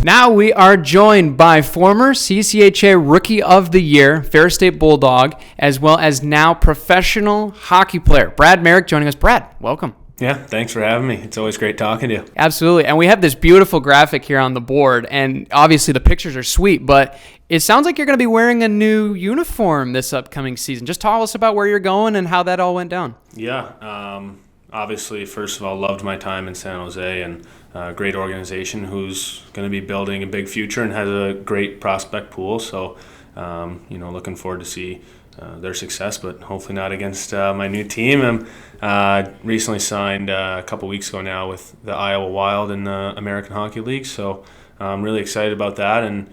Now we are joined by former CCHA Rookie of the Year, Ferris State Bulldog, as well as now professional hockey player, Brad Marek, joining us. Brad, welcome. Yeah, thanks for having me. It's always great talking to you. Absolutely. And we have this beautiful graphic here on the board, and obviously the pictures are sweet, but it sounds like you're going to be wearing a new uniform this upcoming season. Just tell us about where you're going and how that all went down. Yeah, obviously, first of all, loved my time in San Jose, and a great organization who's going to be building a big future and has a great prospect pool. So, looking forward to see their success, but hopefully not against my new team. I'm recently signed a couple weeks ago now with the Iowa Wild in the American Hockey League, so I'm really excited about that and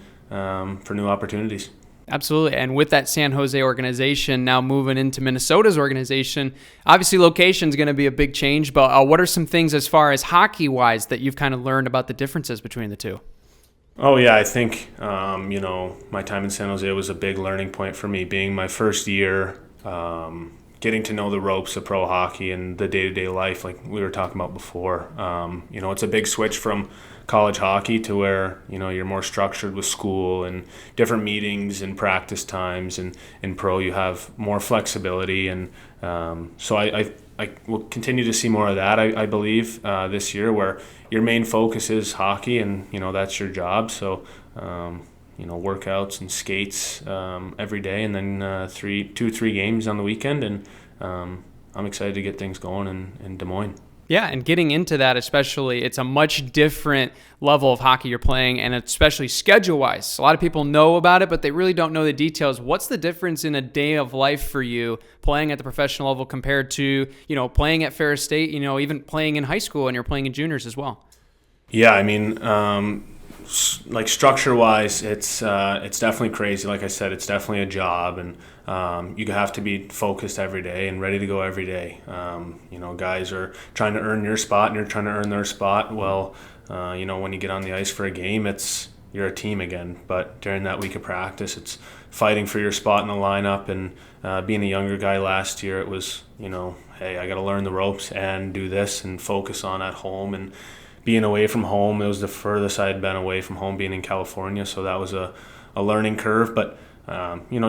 for new opportunities. Absolutely. And with that San Jose organization now moving into Minnesota's organization, obviously location is going to be a big change, but what are some things as far as hockey-wise that you've kind of learned about the differences between the two? Oh, yeah, I think, my time in San Jose was a big learning point for me, being my first year, getting to know the ropes of pro hockey and the day-to-day life like we were talking about before. It's a big switch from college hockey to where, you're more structured with school and different meetings and practice times, and in pro you have more flexibility. And so I will continue to see more of that, I believe, this year, where your main focus is hockey and, that's your job. So, workouts and skates every day, and then 2-3 games on the weekend. And I'm excited to get things going in Des Moines. Yeah, and getting into that especially, it's a much different level of hockey you're playing, and especially schedule-wise. A lot of people know about it, but they really don't know the details. What's the difference in a day of life for you playing at the professional level compared to, playing at Ferris State, even playing in high school and you're playing in juniors as well? Yeah, I mean, like structure-wise, it's definitely crazy. Like I said, it's definitely a job, and you have to be focused every day and ready to go every day. Guys are trying to earn your spot, and you're trying to earn their spot. Well, when you get on the ice for a game, you're a team again. But during that week of practice, it's fighting for your spot in the lineup. And being a younger guy last year, it was, hey, I got to learn the ropes and do this and focus on at home. And being away from home, it was the furthest I had been away from home, being in California. So that was a learning curve. But,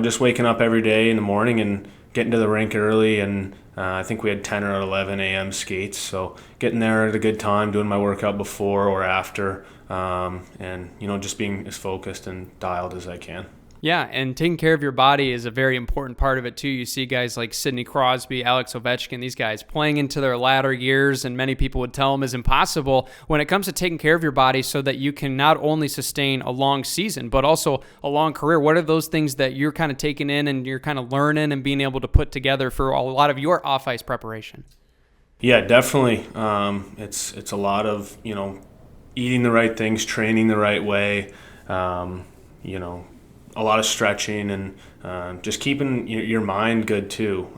just waking up every day in the morning and getting to the rink early. And I think we had 10 or 11 a.m. skates. So getting there at a good time, doing my workout before or after, and, just being as focused and dialed as I can. Yeah, and taking care of your body is a very important part of it, too. You see guys like Sidney Crosby, Alex Ovechkin, these guys playing into their latter years, and many people would tell them is impossible when it comes to taking care of your body so that you can not only sustain a long season, but also a long career. What are those things that you're kind of taking in and you're kind of learning and being able to put together for a lot of your off-ice preparation? Yeah, definitely. It's a lot of, eating the right things, training the right way, a lot of stretching, and just keeping your mind good too.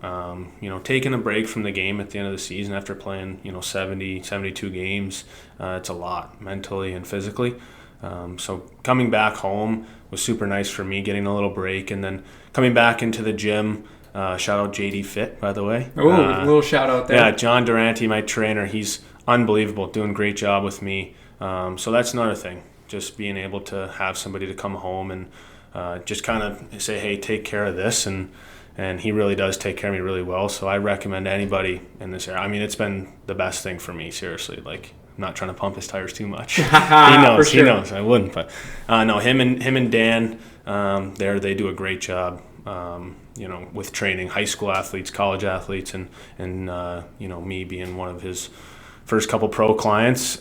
Taking a break from the game at the end of the season after playing 72 games, it's a lot mentally and physically. So coming back home was super nice for me, getting a little break, and then coming back into the gym. Shout out JD Fit, by the way. Oh, a little shout out there. Yeah, John Durante, my trainer, he's unbelievable, doing a great job with me. So that's another thing, just being able to have somebody to come home and just kind of say, hey, take care of this, and he really does take care of me really well. So I recommend anybody in this area. I mean, it's been the best thing for me, seriously. Like, I'm not trying to pump his tires too much. He knows. Sure. He knows. I wouldn't, but no, him and Dan, they do a great job. With training high school athletes, college athletes, and me being one of his first couple pro clients.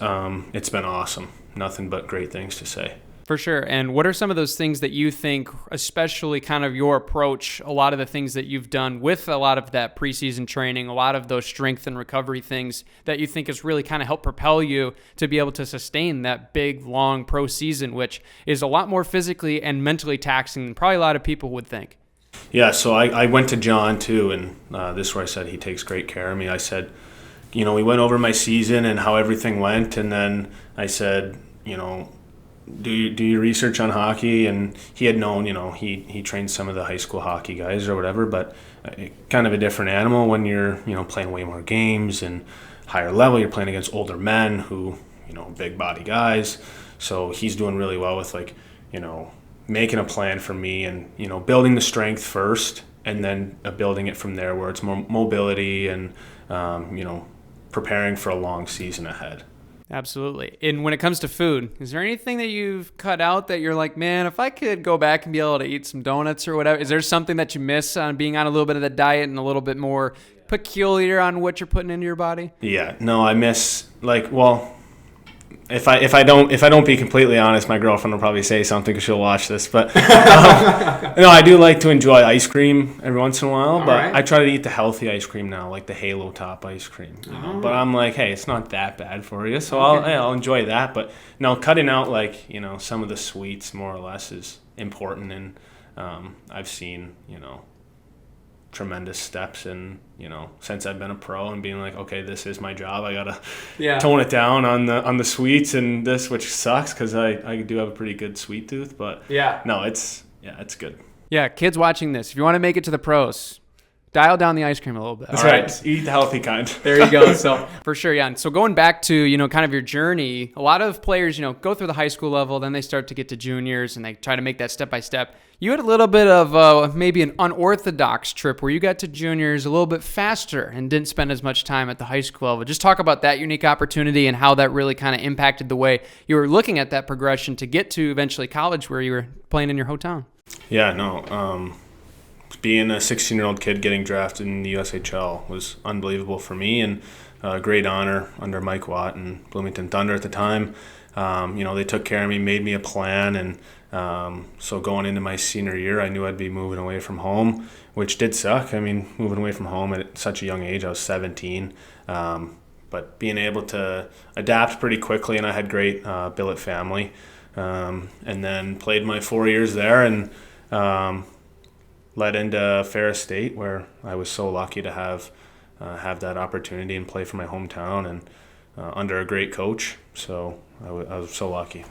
It's been awesome. Nothing but great things to say. For sure. And what are some of those things that you think, especially kind of your approach, a lot of the things that you've done with a lot of that preseason training, a lot of those strength and recovery things that you think has really kind of helped propel you to be able to sustain that big, long pro season, which is a lot more physically and mentally taxing than probably a lot of people would think? Yeah, so I went to John too, and this is where I said he takes great care of me. I said, we went over my season and how everything went, and then I said, do your research on hockey. And he had known, he trained some of the high school hockey guys or whatever, but kind of a different animal when you're, playing way more games and higher level. You're playing against older men who, big body guys. So he's doing really well with like, you know, making a plan for me and, you know, building the strength first and then building it from there where it's more mobility and, you know, preparing for a long season ahead. Absolutely. And when it comes to food, is there anything that you've cut out that you're like, man, if I could go back and be able to eat some donuts or whatever, is there something that you miss on being on a little bit of the diet and a little bit more peculiar on what you're putting into your body? Yeah, no, I miss like, well, if I don't be completely honest, my girlfriend will probably say something because she'll watch this. But no, I do like to enjoy ice cream every once in a while. But right. I try to eat the healthy ice cream now, like the Halo Top ice cream. You know? But I'm like, hey, it's not that bad for you, so I'll enjoy that. But no, cutting out like, you know, some of the sweets more or less is important, and I've seen, you know, tremendous steps in, you know, since I've been a pro and being like, okay, this is my job. I gotta tone it down on the sweets and this, which sucks because I do have a pretty good sweet tooth, but no, it's good. Yeah, kids watching this, if you want to make it to the pros, dial down the ice cream a little bit. That's right. Eat the healthy kind. There you go. So for sure, yeah. And so going back to, you know, kind of your journey, a lot of players, you know, go through the high school level, then they start to get to juniors and they try to make that step by step. You had a little bit of maybe an unorthodox trip where you got to juniors a little bit faster and didn't spend as much time at the high school level. Just talk about that unique opportunity and how that really kind of impacted the way you were looking at that progression to get to eventually college where you were playing in your hometown. Yeah, no. Being a 16-year-old kid getting drafted in the USHL was unbelievable for me, and a great honor under Mike Watt and Bloomington Thunder at the time. You know, they took care of me, made me a plan, and so going into my senior year, I knew I'd be moving away from home, which did suck. I mean, moving away from home at such a young age, I was 17, but being able to adapt pretty quickly, and I had great billet family, and then played my 4 years there, and led into Ferris State, where I was so lucky to have that opportunity and play for my hometown and under a great coach. So I was so lucky.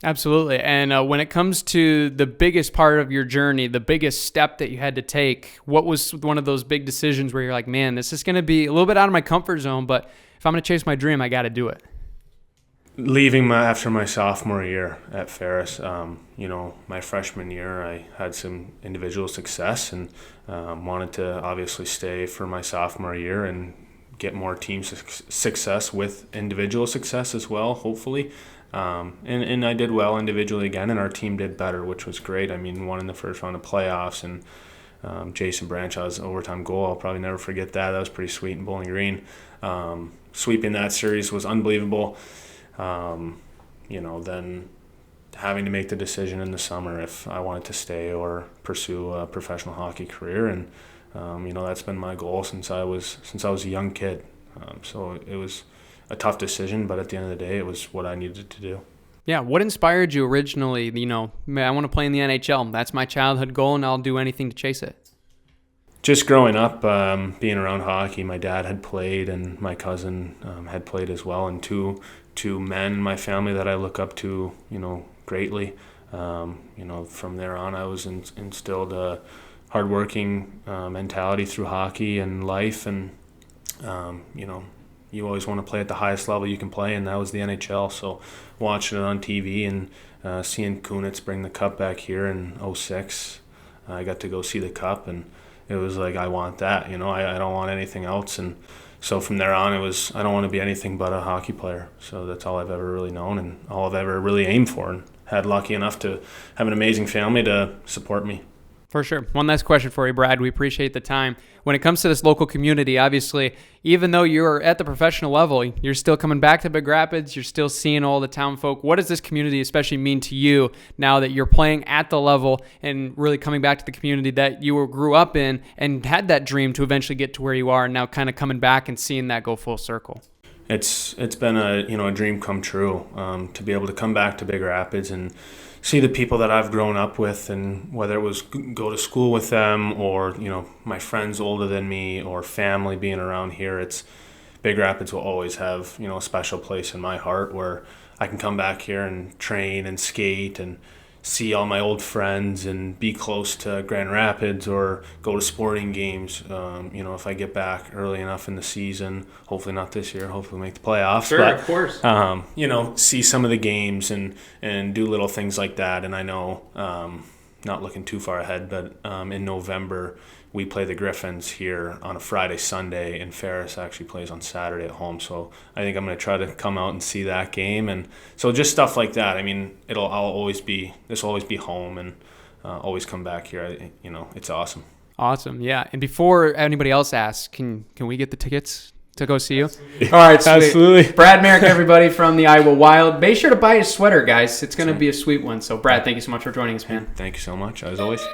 Absolutely. And when it comes to the biggest part of your journey, the biggest step that you had to take, what was one of those big decisions where you're like, man, this is going to be a little bit out of my comfort zone, but if I'm going to chase my dream, I got to do it? Leaving after my sophomore year at Ferris, you know, my freshman year, I had some individual success and wanted to obviously stay for my sophomore year and get more team success with individual success as well, hopefully. And I did well individually again, and our team did better, which was great. I mean, won in the first round of playoffs, and Jason Branchaw's overtime goal, I'll probably never forget that. That was pretty sweet in Bowling Green. Sweeping that series was unbelievable. You know, then having to make the decision in the summer if I wanted to stay or pursue a professional hockey career, and you know, that's been my goal since I was a young kid. So it was a tough decision, but at the end of the day, it was what I needed to do. Yeah, what inspired you originally? You know, I want to play in the NHL. That's my childhood goal, and I'll do anything to chase it. Just growing up, being around hockey, my dad had played, and my cousin had played as well, and two men in my family that I look up to, you know, greatly. You know, from there on, I was instilled a hardworking mentality through hockey and life, and you know, you always want to play at the highest level you can play, and that was the NHL. So watching it on TV and seeing Kunitz bring the cup back here in 2006, I got to go see the cup, and it was like, I want that, you know, I don't want anything else. And so from there on, it was, I don't want to be anything but a hockey player. So that's all I've ever really known and all I've ever really aimed for, and had lucky enough to have an amazing family to support me. For sure. One last question for you, Brad. We appreciate the time. When it comes to this local community, obviously, even though you're at the professional level, you're still coming back to Big Rapids. You're still seeing all the town folk. What does this community especially mean to you now that you're playing at the level and really coming back to the community that you grew up in and had that dream to eventually get to where you are, and now kind of coming back and seeing that go full circle? It's been a dream come true, to be able to come back to Big Rapids and see the people that I've grown up with, and whether it was go to school with them or, you know, my friends older than me or family being around here. It's Big Rapids will always have, you know, a special place in my heart where I can come back here and train and skate and see all my old friends and be close to Grand Rapids or go to sporting games. If I get back early enough in the season, hopefully not this year, hopefully make the playoffs. Sure, but, of course. See some of the games and do little things like that. And I know, not looking too far ahead, but in November, we play the Griffins here on a Friday, Sunday, and Ferris actually plays on Saturday at home. So I think I'm going to try to come out and see that game. And so just stuff like that. I mean, this will always be home, and always come back here. It's awesome. Awesome. Yeah. And before anybody else asks, can we get the tickets to go see you? All right, sweet. Absolutely. Brad Marek, everybody from the Iowa Wild. Be sure to buy his sweater, guys. It's going to be a sweet one. So, Brad, thank you so much for joining us, man. Thank you so much, as always.